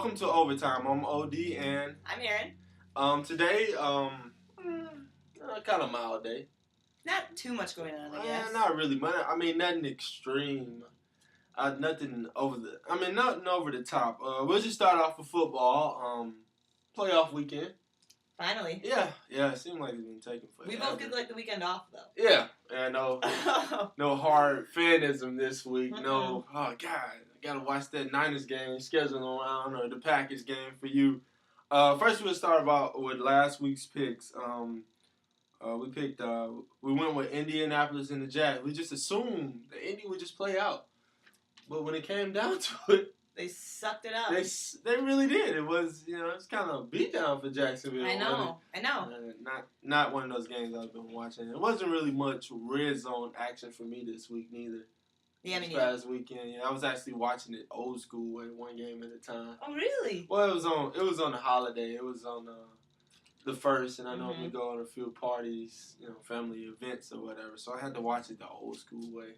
welcome to Overtime. I'm OD and I'm Aaron. Today, kind of mild day. Not too much going on, I guess. Not really, man. I mean, nothing extreme. Nothing over the top. We'll just start off with football. Playoff weekend. Finally. Yeah. It seemed like it's been taking forever. We both get like the weekend off though. Yeah. No hard fanism this week. Mm-mm. No. Oh God, I gotta watch that Niners game scheduled around or the Packers game for you. First we'll start with last week's picks. We went with Indianapolis and the Jazz. We just assumed that Indy would just play out, but when it came down to it, they sucked it up. They really did. It was it's kind of a beatdown for Jacksonville. I know. Not one of those games I've been watching. It wasn't really much red zone action for me this week neither. Yeah, this past weekend. Yeah, I was actually watching it old school way, one game at a time. Oh really? Well, it was on a holiday. It was on the first, and I normally go on a few parties, family events or whatever. So I had to watch it the old school way.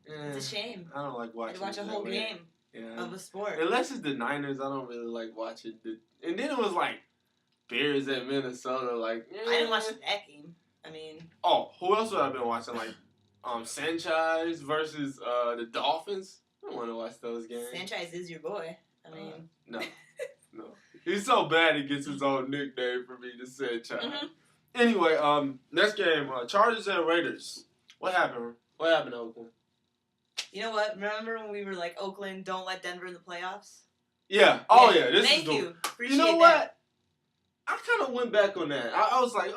It's a shame. I don't like watching. To watch a whole game of a sport. Unless it's the Niners, I don't really like watching. And then it was like Bears at Minnesota. Like I didn't watch that game. I mean. Oh, who else have I been watching? Like Sanchez versus the Dolphins. I don't want to watch those games. Sanchez is your boy. I mean. No. He's so bad he gets his own nickname for me, the Sanchez. Mm-hmm. Anyway, next game, Chargers and Raiders. What happened? What happened to Oakland? You know what? Remember when we were like, Oakland, don't let Denver in the playoffs? Yeah. Oh, yeah. Thank you. Appreciate you know that. what? I kind of went back on that. I was like,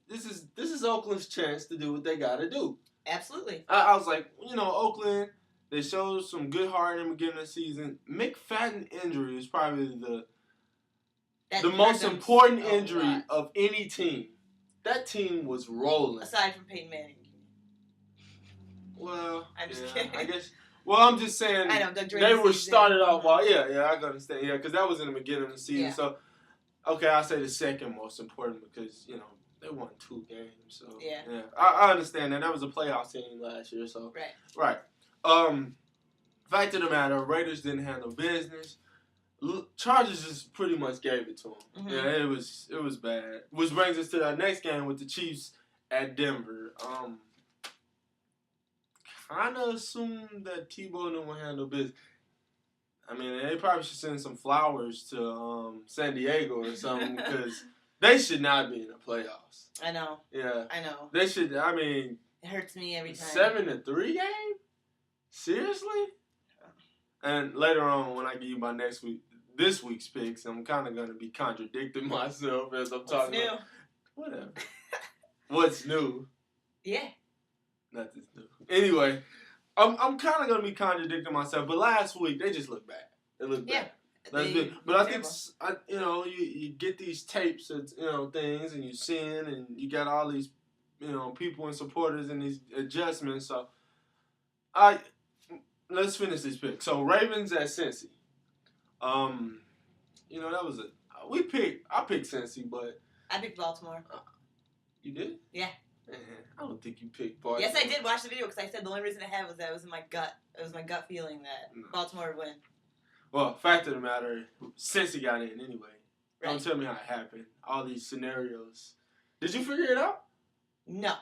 this is Oakland's chance to do what they got to do. Absolutely. I was like, Oakland, they showed some good heart in the beginning of the season. McFadden injury is probably the most important injury of any team. That team was rolling. Aside from Peyton Manning. Well, I'm just kidding. I guess. Well, I'm just saying. I know. They were started off well. Yeah, I understand. Yeah, because that was in the beginning of the season. Yeah. So, okay, I'll say the second most important because they won 2 games. So yeah. I understand that. That was a playoff team last year. So right. Fact of the matter, Raiders didn't handle business. Chargers just pretty much gave it to them. Mm-hmm. Yeah, it was bad. Which brings us to our next game with the Chiefs at Denver. Kind of assumed that Tebow didn't want to handle business. I mean, they probably should send some flowers to San Diego or something because they should not be in the playoffs. I know. Yeah. I know. They should. I mean, it hurts me every time. 7-3 game? Seriously? And later on, when I give you my this week's picks, I'm kind of going to be contradicting myself as I'm talking. What's new? Whatever. What's new? Yeah. Nothing's new. Anyway, I'm kind of going to be contradicting myself, but last week, they just look bad. They look bad. But I think, you get these tapes of, things, and you sin, and you got all these, people and supporters and these adjustments. So, let's finish this pick. So, Ravens at Cincy. That was I picked Cincy, but. I picked Baltimore. You did? Yeah. I don't think you picked Baltimore. Yes, I did watch the video because I said the only reason I had was that it was in my gut. It was my gut feeling that Baltimore would win. Well, fact of the matter, Cincy got in anyway. Right. Don't tell me how it happened. All these scenarios. Did you figure it out? No.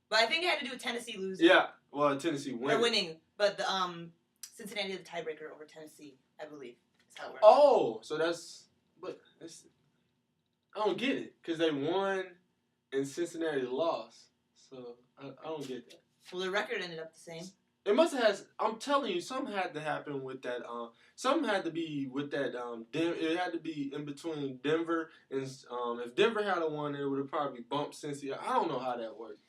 But I think it had to do with Tennessee losing. Yeah. Well, Tennessee winning. They're winning. But the Cincinnati had the tiebreaker over Tennessee, I believe. That's how it works. Oh, so I don't get it. Because they won and Cincinnati lost. So, I don't get that. Well, the record ended up the same. It must have had, I'm telling you, something had to happen with that, something had to be with that, it had to be in between Denver and, if Denver had won, it would have probably bumped Cincy. I don't know how that worked.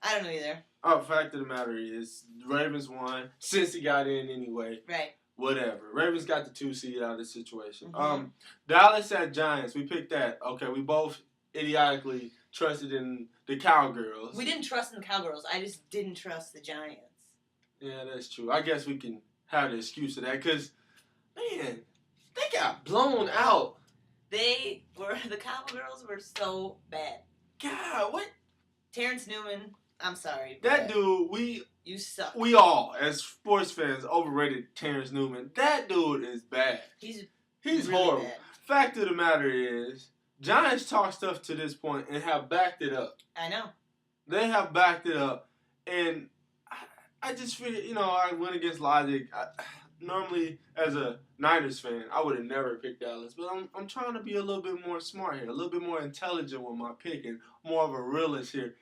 I don't know either. Fact of the matter is, the Ravens won, Cincy got in anyway. Right. Whatever. Ravens got the 2 seed out of the situation. Mm-hmm. Dallas at Giants, we picked that. Okay, we both idiotically trusted in the Cowgirls. We didn't trust in the Cowgirls. I just didn't trust the Giants. Yeah, that's true. I guess we can have the excuse of that because, man, they got blown out. The Cowgirls were so bad. God, what? Terrence Newman, I'm sorry. That dude, you suck. We all, as sports fans, overrated Terrence Newman. That dude is bad. He's really horrible. bad. Fact of the matter is, Giants talk stuff to this point and have backed it up. I know. They have backed it up. And I just figured, I went against logic. Normally, as a Niners fan, I would have never picked Dallas. But I'm trying to be a little bit more smart here, a little bit more intelligent with my pick and more of a realist here.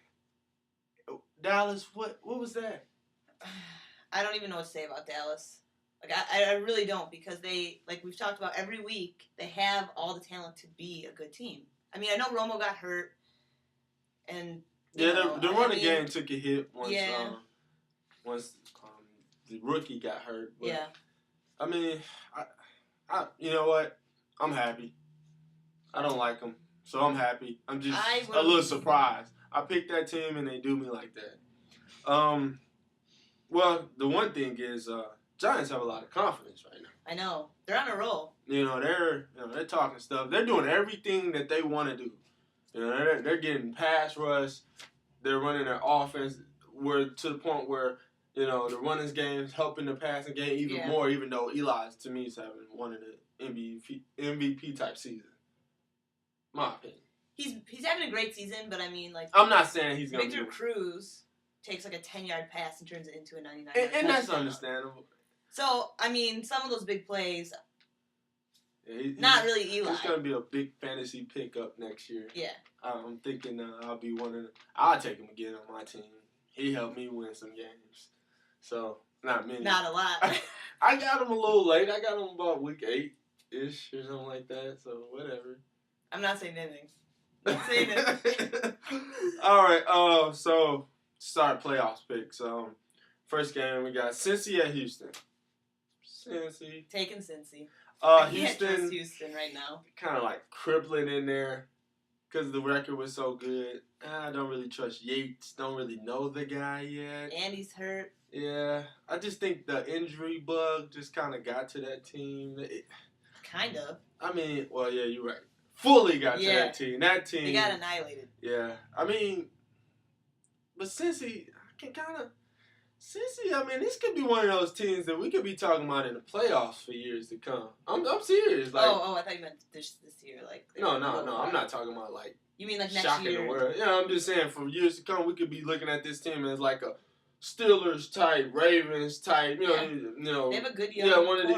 Dallas, what was that? I don't even know what to say about Dallas. Like I really don't, because they, like we've talked about every week, they have all the talent to be a good team. I mean, I know Romo got hurt, and the running game took a hit once the rookie got hurt. But, yeah. I mean, I you know what? I'm happy. I don't like them, so I'm happy. I'm just a little surprised. I picked that team and they do me like that. Well, the one thing is, Giants have a lot of confidence right now. I know. They're on a roll. They're talking stuff. They're doing everything that they want to do. They're getting pass rush. They're running their offense to the point where, the running game is helping the passing game even more, even though Eli's, to me, is having one of the MVP type season. My opinion. He's having a great season, but I mean, like, I'm not saying he's going to Victor Cruz takes like a 10-yard pass and turns it into a 99-yard and that's understandable. So, I mean, some of those big plays, not really Eli. He's going to be a big fantasy pickup next year. Yeah. I'm thinking I'll be I'll take him again on my team. He helped me win some games. So, not many. Not a lot. I got him a little late. I got him about week 8-ish or something like that. So, whatever. I'm not saying anything. Not saying anything. All right. So, start playoffs picks. First game, we got Cincy at Houston. Cincy. Taking Cincy. Houston right now. Kind of like crippling in there because the record was so good. I don't really trust Yates. Don't really know the guy yet. And he's hurt. Yeah. I just think the injury bug just kind of got to that team. Kind of. I mean, well, yeah, you're right. Fully got to that team. That team. They got annihilated. Yeah. I mean, but Cincy, I mean, this could be one of those teams that we could be talking about in the playoffs for years to come. I'm serious. Like, I thought you meant this year. Like, no. I'm not talking about like. You mean like next shocking year? The world. Yeah, I'm just saying for years to come, we could be looking at this team as like a Steelers type, Ravens type. You know, they have a good young one of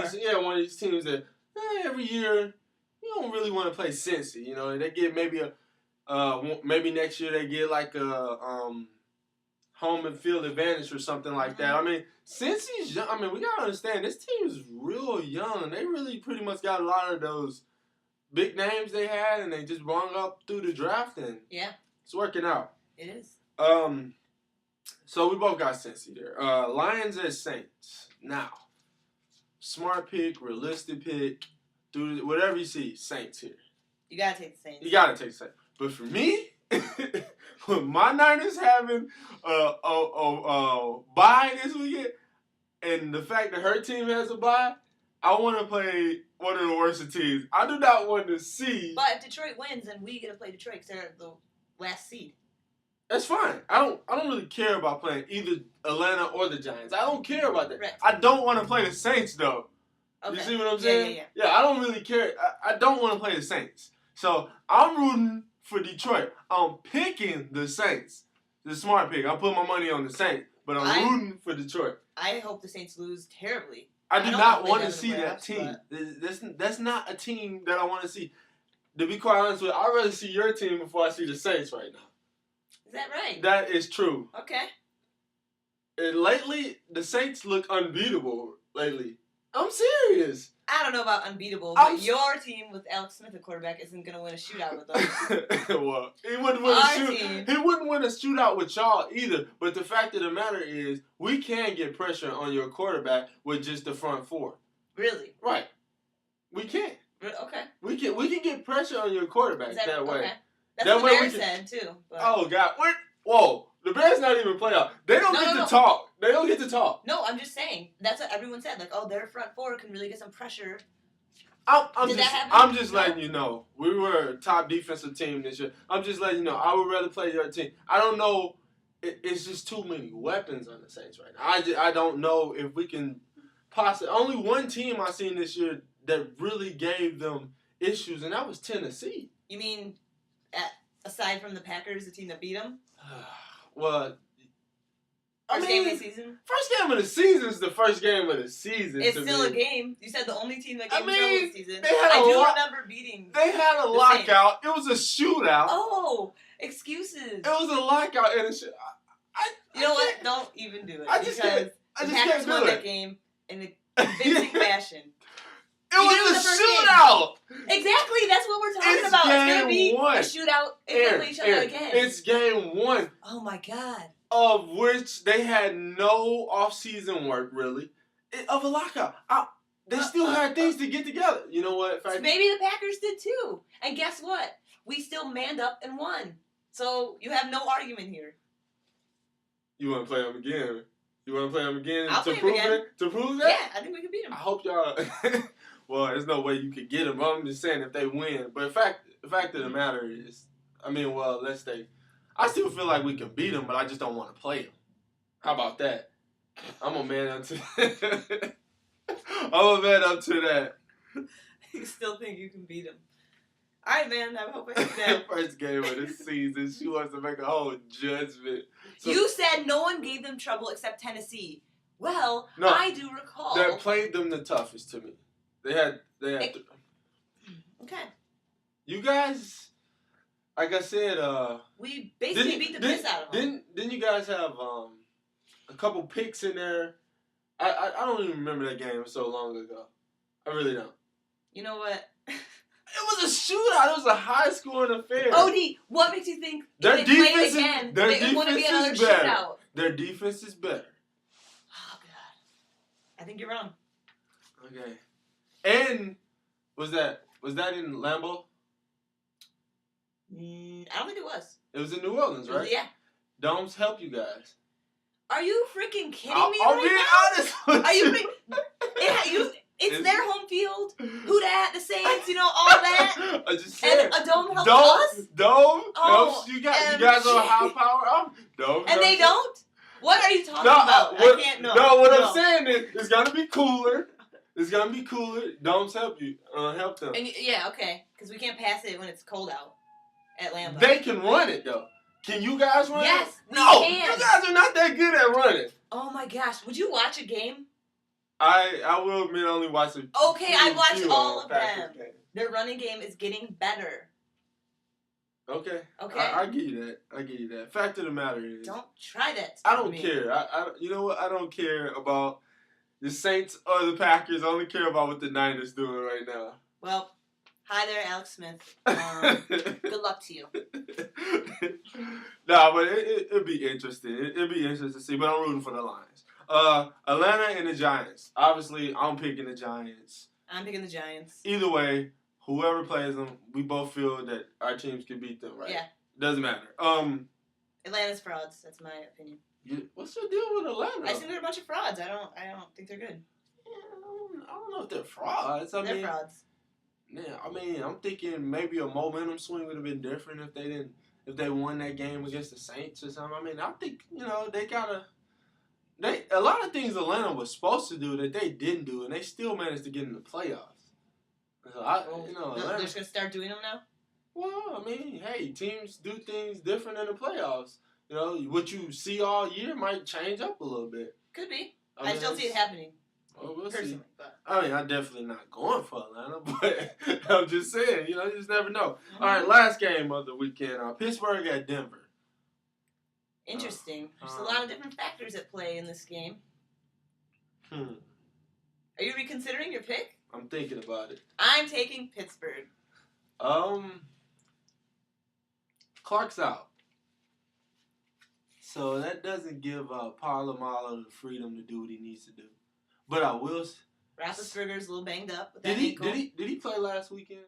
these teams that every year you don't really want to play Cincy. They get maybe maybe next year they get like a home and field advantage or something like that. I mean, Cincy's young. I mean, we gotta understand this team is real young. They really pretty much got a lot of those big names they had, and they just rung up through the draft, and it's working out. It is. So we both got Cincy there. Lions at Saints. Now, smart pick, realistic pick, do whatever you see. Saints here. You gotta take the Saints. You gotta take the Saints. But for me, with my Niners having a bye this weekend, and the fact that her team has a bye, I want to play one of the worst teams. I do not want to see. But if Detroit wins, then we get to play Detroit because they're the last seed. That's fine. I don't really care about playing either Atlanta or the Giants. I don't care about that. Right. I don't want to play the Saints though. Okay. You see what I'm saying? Yeah, I don't really care. I don't want to play the Saints. So I'm rooting for Detroit. I'm picking the Saints. The smart pick. I put my money on the Saints, but I'm rooting for Detroit. I hope the Saints lose terribly. I do not want to see that team. That's not a team that I want to see. To be quite honest with you, I'd rather see your team before I see the Saints right now. Is that right? That is true. Okay. And lately, the Saints look unbeatable lately. I'm serious. I don't know about unbeatable, but your team with Alex Smith at quarterback isn't going to win a shootout with us. Well, he wouldn't win a shootout with y'all either. But the fact of the matter is, we can get pressure on your quarterback with just the front four. Really? Right. We can. Okay. We can get pressure on your quarterback that way. Okay. That's what the Bears said, too. But. Oh, God. Whoa. The Bears not even playoff. They don't get to talk. They don't get to talk. No, I'm just saying. That's what everyone said. Like, their front four can really get some pressure. I'm just letting you know. We were a top defensive team this year. I'm just letting you know. I would rather play your team. I don't know. It's just too many weapons on the Saints right now. I don't know if we can possibly. Only one team I've seen this year that really gave them issues, and that was Tennessee. You mean, aside from the Packers, the team that beat them? Well, First game of the season? First game of the season is the first game of the season. It's still a game. You said the only team that gave them trouble this season. Remember beating. They had a lockout. It was a shootout. Oh, excuses. It was a lockout and a shootout. You know what? Don't even do it. I just can't won that game in a convincing fashion. It was a shootout. Exactly. That's what we're talking about. It's going to be a shootout if they play each other again. It's game 1. Oh, my God. Of which they had no off-season work, really, of a lockout. They still had things to get together. You know what? So maybe the Packers did too. And guess what? We still manned up and won. So you have no argument here. You want to play them again? You want to play them again I'll to play prove them again. it? To prove that? Yeah, I think we can beat them. I hope y'all. Well, there's no way you could get them. I'm just saying if they win. But the fact of the matter is, let's say, I still feel like we can beat them, but I just don't want to play them. How about that? I'm a man up to. I'm a man up to that. You still think you can beat them? All right, man. I hope I see that. First game of the season. She wants to make a whole judgment. So, you said no one gave them trouble except Tennessee. Well, no, I do recall. That played them the toughest to me. They had. Okay. You guys, like I said, we basically beat the piss out of them. Didn't you guys have a couple picks in there? I don't even remember that game. It was so long ago. I really don't. You know what? It was a shootout. It was a high-scoring affair. OD, what makes you think if they play again, they want to be another shootout? Their defense is better. Oh, God. I think you're wrong. Okay. And was that in Lambeau? I don't think it was. It was in New Orleans, right? Yeah. Domes help you guys. Are you freaking kidding me I'll right be now? honest with Are you? It's their home field. Who that? The Saints, all that. I just said. And a dome helps us? Dome helps you guys. You guys are high power. Dome and they don't? What are you talking about? I can't know. No, what I'm saying is it's going to be cooler. It's going to be cooler. Domes help you. Help them. And yeah, okay. Because we can't pass it when it's cold out at Lambeau. They can run it, though. Can you guys run it? Yes, we can. You guys are not that good at running. Oh, my gosh. Would you watch a game? I will admit I only watched it. Okay, I watched all of them. Their running game is getting better. Okay. I give you that. Fact of the matter is, don't try that. I don't care. You know what? I don't care about the Saints or the Packers. I only care about what the Niners doing right now. Well, hi there, Alex Smith. Good luck to you. Nah, but it'll be interesting. It'll be interesting to see. But I'm rooting for the Lions. Atlanta and the Giants. Obviously, I'm picking the Giants. I'm picking the Giants. Either way, whoever plays them, we both feel that our teams can beat them, right? Yeah. Doesn't matter. Atlanta's frauds. That's my opinion. What's your deal with Atlanta? I think they're a bunch of frauds. I don't think they're good. Yeah, I don't know if they're frauds. They're frauds. Yeah, I'm thinking maybe a momentum swing would have been different if they won that game against the Saints or something. I think a lot of things Atlanta was supposed to do that they didn't do, and they still managed to get in the playoffs. So they're just gonna start doing them now. Well, hey, teams do things different in the playoffs. What you see all year might change up a little bit. Could be. I still see it happening. Well, we'll personally, see. But. I'm definitely not going for Atlanta, but I'm just saying, you just never know. Mm-hmm. All right, last game of the weekend, Pittsburgh at Denver. Interesting. There's a lot of different factors at play in this game. Are you reconsidering your pick? I'm thinking about it. I'm taking Pittsburgh. Clark's out. So that doesn't give Polamalu the freedom to do what he needs to do. But I will. Roethlisberger's a little banged up with that ankle. Did he play last weekend?